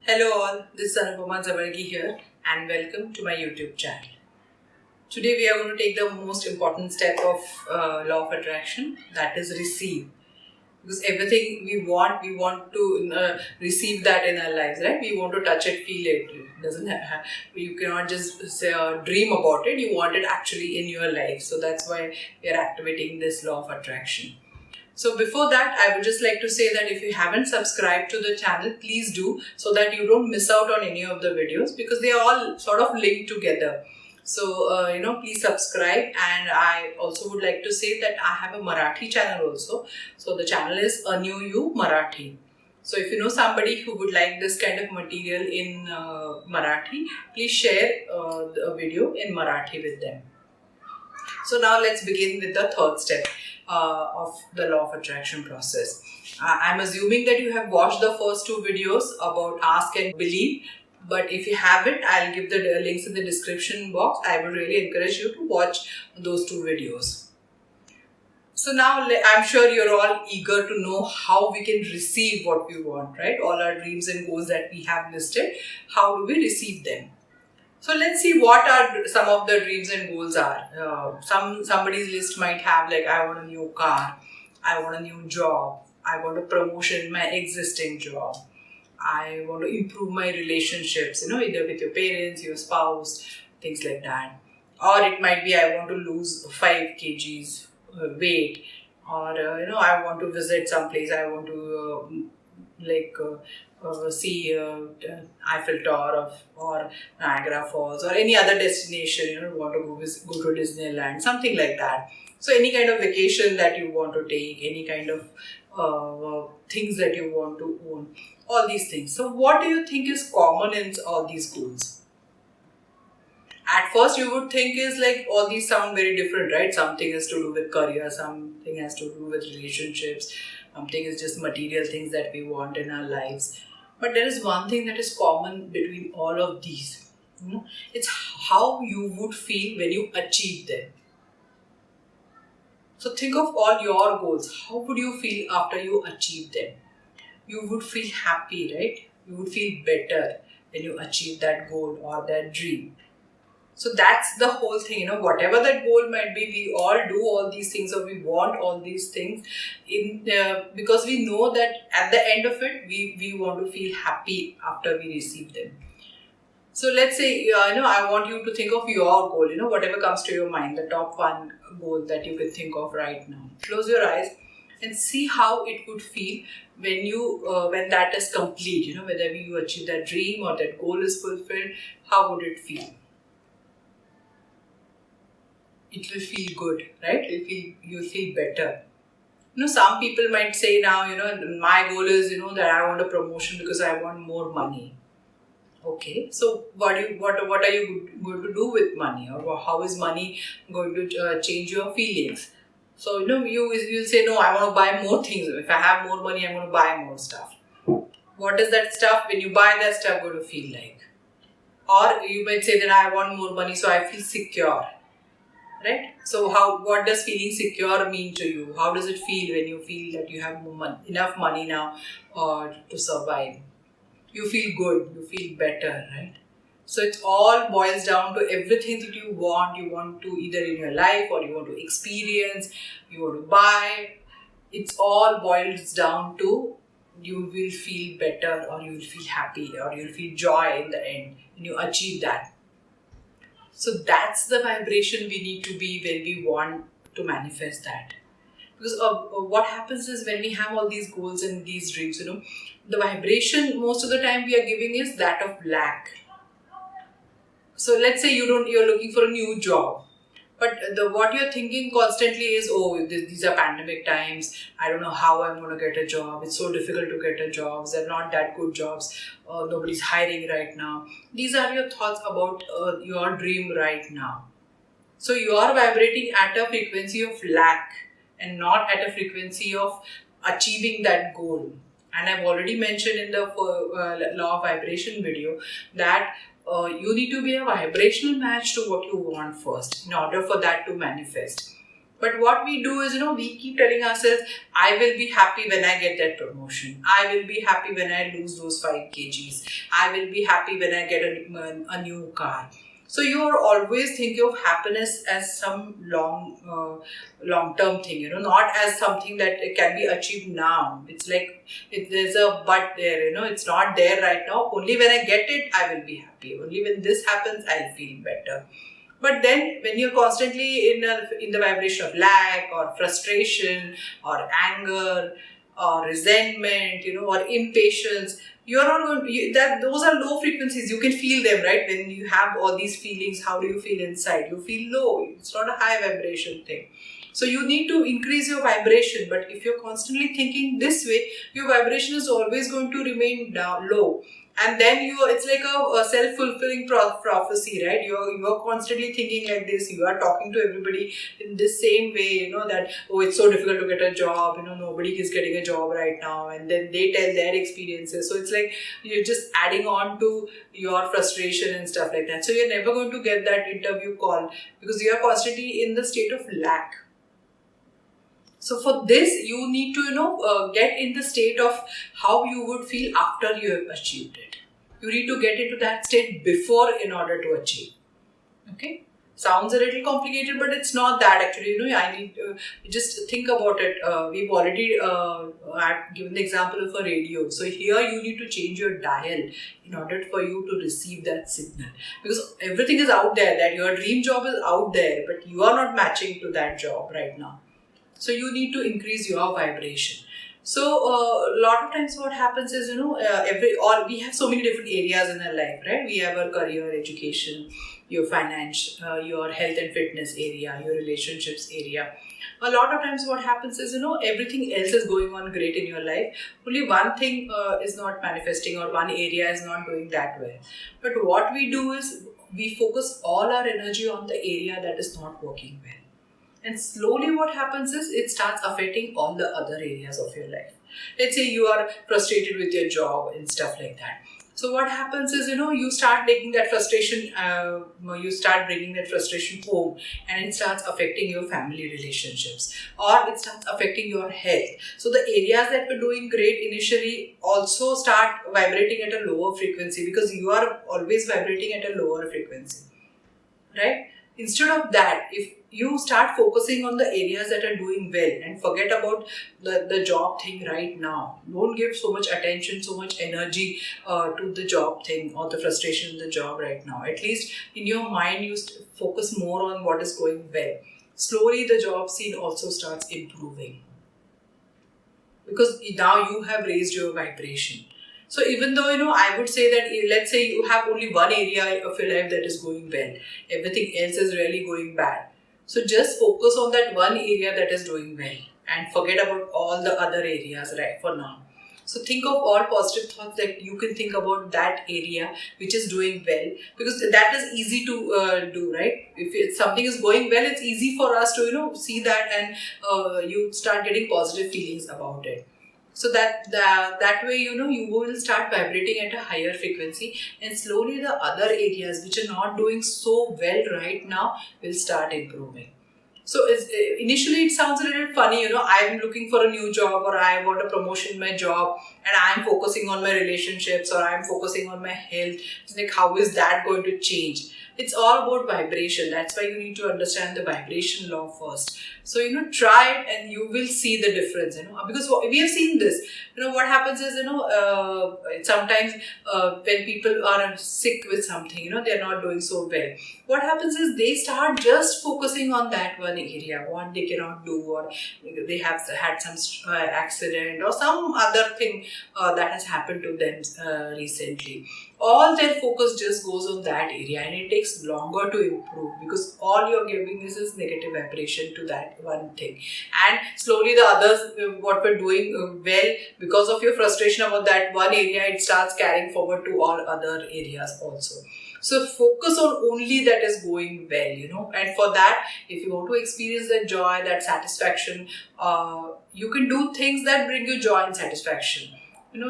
Hello all, this is Anupama Zavargi here and welcome to my YouTube channel. Today we are going to take the most important step of law of attraction, that is receive. Because everything we want to receive that in our lives, right? We want to touch it, feel it. It doesn't you cannot just say, dream about it, you want it actually in your life. So that's why we are activating this law of attraction. So before that, I would just like to say that if you haven't subscribed to the channel, please do so that you don't miss out on any of the videos because they are all sort of linked together. So, please subscribe. And I also would like to say that I have a Marathi channel also. So the channel is A New You Marathi. So if you know somebody who would like this kind of material in Marathi, please share the video in Marathi with them. So now let's begin with the third step of the law of attraction process. I'm assuming that you have watched the first two videos about ask and believe. But if you haven't, I'll give the links in the description box. I would really encourage you to watch those two videos. So now I'm sure you're all eager to know how we can receive what we want, right? All our dreams and goals that we have listed, how do we receive them? So let's see what are some of the dreams and goals are. Somebody's list might have like, I want a new car, I want a new job, I want a promotion in my existing job, I want to improve my relationships, either with your parents, your spouse, things like that. Or it might be I want to lose 5 kgs weight, or I want to visit some place, I want to see Eiffel Tower or Niagara Falls or any other destination, want to go to Disneyland, something like that. So any kind of vacation that you want to take, any kind of things that you want to own, all these things. So what do you think is common in all these goals? At first you would think is like all these sound very different, right? Something has to do with career, something has to do with relationships, something is just material things that we want in our lives. But there is one thing that is common between all of these. It's how you would feel when you achieve them. So think of all your goals. How would you feel after you achieve them? You would feel happy, right? You would feel better when you achieve that goal or that dream. So that's the whole thing, whatever that goal might be, we all do all these things or we want all these things because we know that at the end of it, we want to feel happy after we receive them. So let's say, I want you to think of your goal, whatever comes to your mind, the top one goal that you can think of right now. Close your eyes and see how it would feel when that is complete, whether you achieve that dream or that goal is fulfilled, how would it feel? It will feel good, right? You'll feel better. Some people might say now, my goal is, that I want a promotion because I want more money. Okay, so what are you going to do with money, or how is money going to change your feelings? So you'll say, no, I want to buy more things. If I have more money, I'm going to buy more stuff. What is that stuff? When you buy that stuff, going to feel like? Or you might say that I want more money, so I feel secure. Right? So what does feeling secure mean to you? How does it feel when you feel that you have enough money now to survive? You feel good, you feel better, right? So it all boils down to everything that you want to either in your life or you want to experience, you want to buy. It's all boils down to you will feel better or you will feel happy or you'll feel joy in the end when you achieve that. So that's the vibration we need to be when we want to manifest that. Because what happens is when we have all these goals and these dreams, the vibration most of the time we are giving is that of lack. So let's say you're looking for a new job. But what you're thinking constantly is, these are pandemic times. I don't know how I'm going to get a job. It's so difficult to get a job. They're not that good jobs. Nobody's hiring right now. These are your thoughts about your dream right now. So you are vibrating at a frequency of lack and not at a frequency of achieving that goal. And I've already mentioned in the law of vibration video that you need to be a vibrational match to what you want first in order for that to manifest. But what we do is, we keep telling ourselves, I will be happy when I get that promotion. I will be happy when I lose those 5 kgs. I will be happy when I get a new car. So you're always thinking of happiness as some long-term thing, not as something that can be achieved now. It's like there's a but there, it's not there right now. Only when I get it, I will be happy. Only when this happens, I'll feel better. But then when you're constantly in the vibration of lack or frustration or anger or resentment, or impatience, you're not going that those are low frequencies. You can feel them, right? When you have all these feelings, how do you feel inside? You feel low. It's not a high vibration thing. So you need to increase your vibration. But if you're constantly thinking this way, your vibration is always going to remain down low. And then it's like a self-fulfilling prophecy, right? You're constantly thinking like this. You are talking to everybody in this same way, that, oh, it's so difficult to get a job, nobody is getting a job right now. And then they tell their experiences. So it's like you're just adding on to your frustration and stuff like that. So you're never going to get that interview call because you are constantly in the state of lack. So for this, you need to, get in the state of how you would feel after you have achieved it. You need to get into that state before in order to achieve. Okay? Sounds a little complicated, but it's not that actually. I need to just think about it. We've already given the example of a radio. So here you need to change your dial in order for you to receive that signal. Because everything is out there, that your dream job is out there, but you are not matching to that job right now. So you need to increase your vibration. So a lot of times what happens is, we have so many different areas in our life, right? We have our career, education, your finance, your health and fitness area, your relationships area. A lot of times what happens is, everything else is going on great in your life. Only one thing is not manifesting or one area is not doing that well. But what we do is we focus all our energy on the area that is not working well. And slowly what happens is it starts affecting all the other areas of your life. Let's say you are frustrated with your job and stuff like that. So what happens is, you start taking that frustration, you start bringing that frustration home, and it starts affecting your family relationships, or it starts affecting your health. So the areas that were doing great initially also start vibrating at a lower frequency because you are always vibrating at a lower frequency, right? Instead of that, if you start focusing on the areas that are doing well and forget about the job thing right now. Don't give so much attention, so much energy to the job thing or the frustration in the job right now. At least in your mind, you focus more on what is going well. Slowly, the job scene also starts improving because now you have raised your vibration. So even though, I would say that, let's say you have only one area of your life that is going well, everything else is really going bad. So just focus on that one area that is doing well and forget about all the other areas right for now. So think of all positive thoughts that you can think about that area which is doing well, because that is easy to do, right? If something is going well, it's easy for us to, see that and you start getting positive feelings about it. So that way, you will start vibrating at a higher frequency, and slowly the other areas which are not doing so well right now will start improving. So initially it sounds a little funny, I'm looking for a new job or I want a promotion in my job and I'm focusing on my relationships or I'm focusing on my health. It's like, how is that going to change? It's all about vibration. That's why you need to understand the vibration law first. So, try it and you will see the difference, because we have seen this. What happens is, sometimes when people are sick with something, they're not doing so well. What happens is they start just focusing on that one area, what they cannot do, or they have had some accident or some other thing that has happened to them recently. All their focus just goes on that area and it takes longer to improve because all you're giving is negative vibration to that one thing. And slowly the others, what we're doing well, because of your frustration about that one area, it starts carrying forward to all other areas also. So focus on only that is going well, and for that, if you want to experience that joy, that satisfaction, you can do things that bring you joy and satisfaction.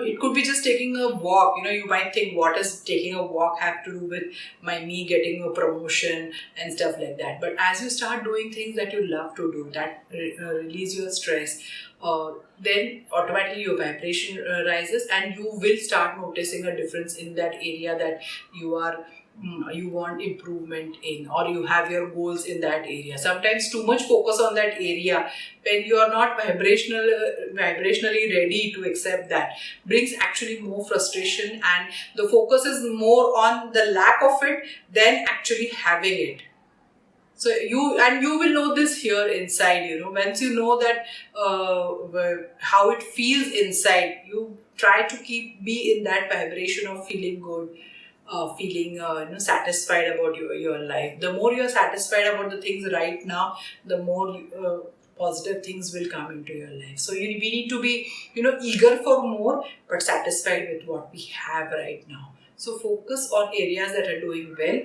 it could be just taking a walk. You might think, what does taking a walk have to do with me getting a promotion and stuff like that? But as you start doing things that you love to do, that release your stress, then automatically your vibration rises, and you will start noticing a difference in that area that you want improvement in, or you have your goals in that area. Sometimes too much focus on that area, when you are not vibrationally ready to accept that, brings actually more frustration, and the focus is more on the lack of it than actually having it. So you will know this here inside. Once you know that how it feels inside, you try to be in that vibration of feeling good, feeling satisfied about your life. The more you are satisfied about the things right now, the more positive things will come into your life. So we need to be eager for more, but satisfied with what we have right now. So focus on areas that are doing well,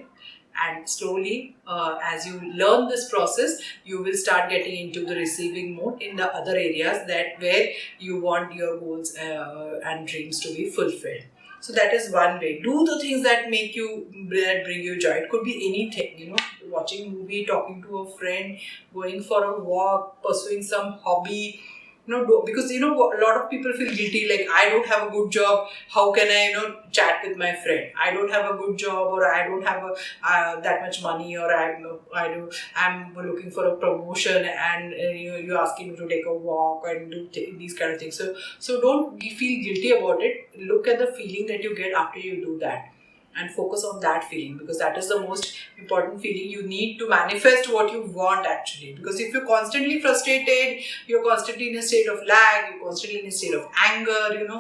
and slowly, as you learn this process, you will start getting into the receiving mode in the other areas where you want your goals and dreams to be fulfilled. So that is one way. Do the things that bring you joy. It could be anything, watching a movie, talking to a friend, going for a walk, pursuing some hobby. Because a lot of people feel guilty, like, I don't have a good job, how can I chat with my friend? I don't have a good job, or I don't have that much money, or I'm looking for a promotion, and you're asking me to take a walk and do these kind of things. So don't feel guilty about it. Look at the feeling that you get after you do that, and focus on that feeling, because that is the most important feeling you need to manifest what you want actually. Because if you're constantly frustrated, you're constantly in a state of lag, you're constantly in a state of anger,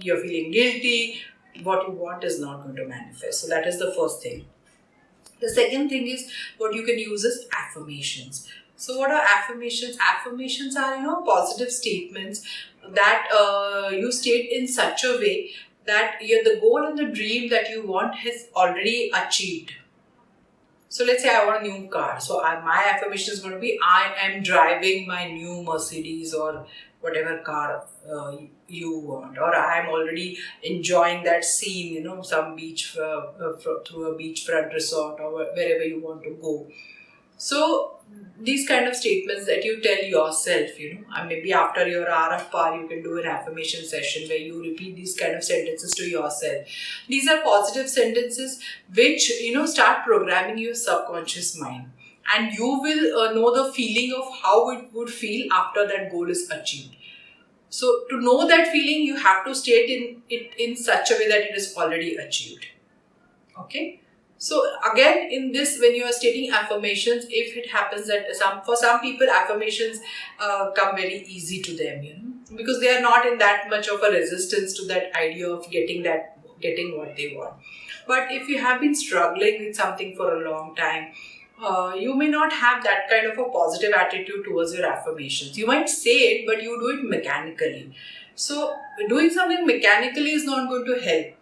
you're feeling guilty, what you want is not going to manifest. So that is the first thing. The second thing is, what you can use is affirmations. So what are affirmations? Affirmations are positive statements that you state in such a way that the goal and the dream that you want has already achieved. So let's say I want a new car. So my affirmation is going to be, I am driving my new Mercedes or whatever car you want, or I am already enjoying that scene, some beach through a beachfront resort, or wherever you want to go. So these kind of statements that you tell yourself, and maybe after your hour of power, you can do an affirmation session where you repeat these kind of sentences to yourself. These are positive sentences which, start programming your subconscious mind, and you will know the feeling of how it would feel after that goal is achieved. So to know that feeling, you have to state it in such a way that it is already achieved. Okay. So again, in this, when you are stating affirmations, if it happens that for some people affirmations come very easy to them, because they are not in that much of a resistance to that idea of getting what they want. But if you have been struggling with something for a long time, you may not have that kind of a positive attitude towards your affirmations. You might say it, but you do it mechanically. So doing something mechanically is not going to help.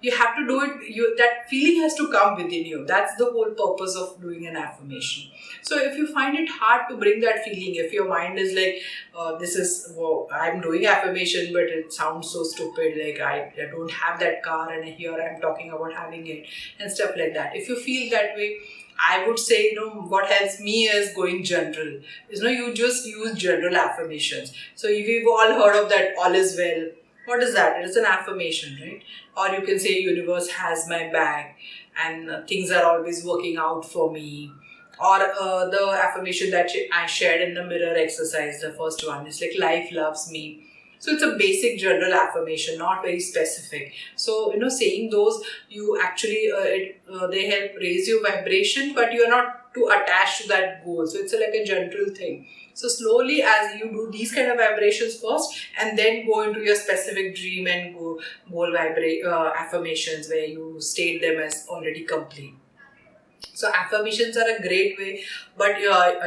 You have to do it, that feeling has to come within you. That's the whole purpose of doing an affirmation. So if you find it hard to bring that feeling, if your mind is like, I'm doing affirmation, but it sounds so stupid, like I don't have that car, and here I'm talking about having it and stuff like that. If you feel that way, I would say, what helps me is going general. You just use general affirmations. So we've all heard of that, all is well. What is that? It is an affirmation, right? Or you can say, universe has my back, and things are always working out for me. Or the affirmation that I shared in the mirror exercise, the first one is like, life loves me. So it's a basic general affirmation, not very specific. So, saying those, you actually, they help raise your vibration, but you're not too attached to that goal. So it's like a general thing. So slowly, as you do these kind of vibrations first, and then go into your specific dream and goal affirmations where you state them as already complete. So affirmations are a great way, but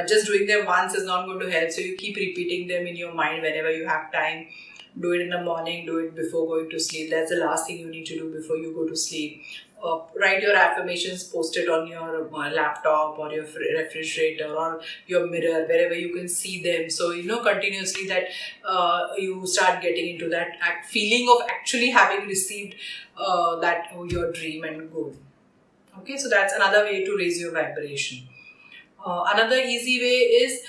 just doing them once is not going to help. So you keep repeating them in your mind whenever you have time. Do it in the morning, do it before going to sleep. That's the last thing you need to do before you go to sleep. Write your affirmations, post it on your laptop or your refrigerator or your mirror, wherever you can see them. So, continuously that you start getting into that feeling of actually having received that your dream and goal. Okay, so that's another way to raise your vibration. Another easy way is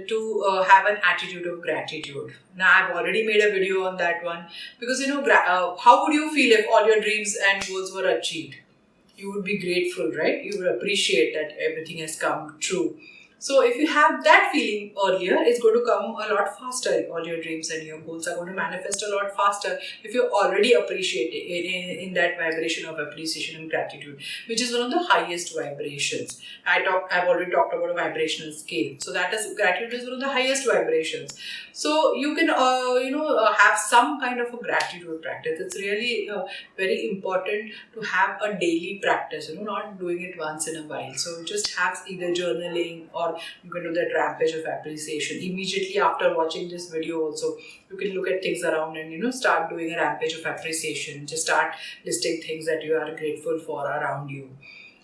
to have an attitude of gratitude. Now, I've already made a video on that one because how would you feel if all your dreams and goals were achieved? You would be grateful, right? You would appreciate that everything has come true. So if you have that feeling earlier, it's going to come a lot faster. All your dreams and your goals are going to manifest a lot faster if you're already appreciating in that vibration of appreciation and gratitude, which is one of the highest vibrations. I've already talked about a vibrational scale. So that is, gratitude is one of the highest vibrations. So you can have some kind of a gratitude practice. It's really very important to have a daily practice. Not doing it once in a while. So just have either journaling, or you can do that rampage of appreciation. Immediately after watching this video also, you can look at things around and start doing a rampage of appreciation. Just start listing things that you are grateful for around you.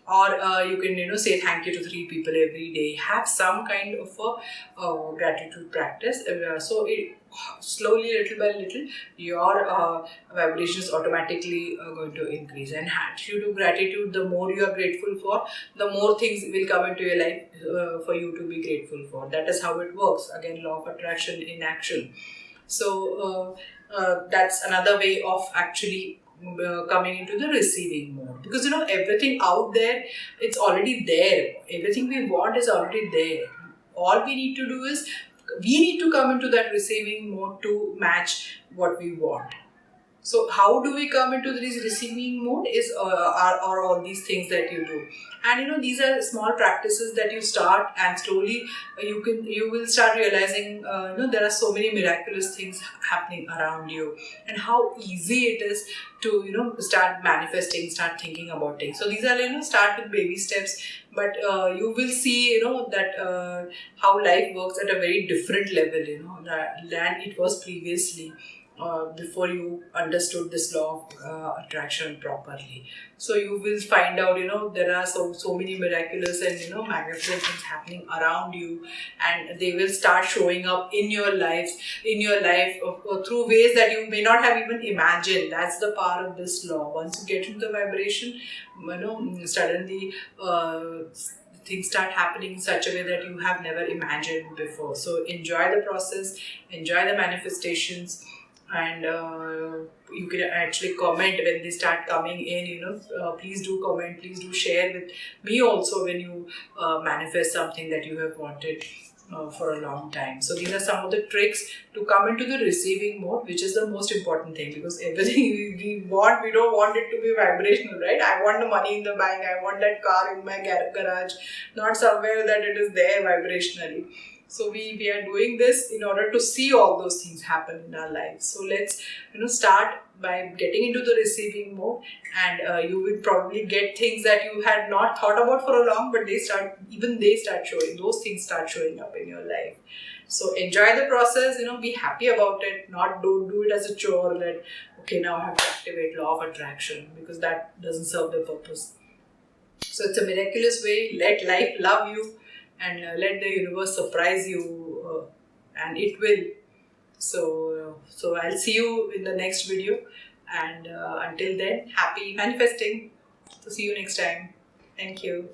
Or you can say thank you to 3 people every day. Have some kind of a gratitude practice. So it slowly, little by little, your vibrations automatically are going to increase. And attitude of gratitude, the more you are grateful for, the more things will come into your life for you to be grateful for. That is how it works. Again, law of attraction in action. So that's another way of actually coming into the receiving mode, because everything out there, it's already there. Everything we want is already there. All we need to do is we need to come into that receiving mode to match what we want. So how do we come into this receiving mode is are all these things that you do. And these are small practices that you start, and slowly you will start realizing there are so many miraculous things happening around you, and how easy it is to start manifesting, start thinking about things. So these are start with baby steps, but you will see that how life works at a very different level than it was previously. Before you understood this law of attraction properly. So you will find out, there are so many miraculous and, magnificent things happening around you, and they will start showing up in your life through ways that you may not have even imagined. That's the power of this law. Once you get into the vibration, suddenly things start happening in such a way that you have never imagined before. So enjoy the process, enjoy the manifestations. And you can actually comment when they start coming in. Please do comment, please do share with me also when you manifest something that you have wanted for a long time. So these are some of the tricks to come into the receiving mode, which is the most important thing, because everything we want, we don't want it to be vibrational, right? I want the money in the bank, I want that car in my garage, not somewhere that it is there vibrationally. So we are doing this in order to see all those things happen in our lives. So let's start by getting into the receiving mode, and you will probably get things that you had not thought about for a long, but those things start showing up in your life. So enjoy the process, be happy about it, don't do it as a chore that, okay, now I have to activate law of attraction, because that doesn't serve the purpose. So it's a miraculous way. Let life love you, and let the universe surprise you, and it will. So I'll see you in the next video, and until then, happy manifesting. So see you next time. Thank you.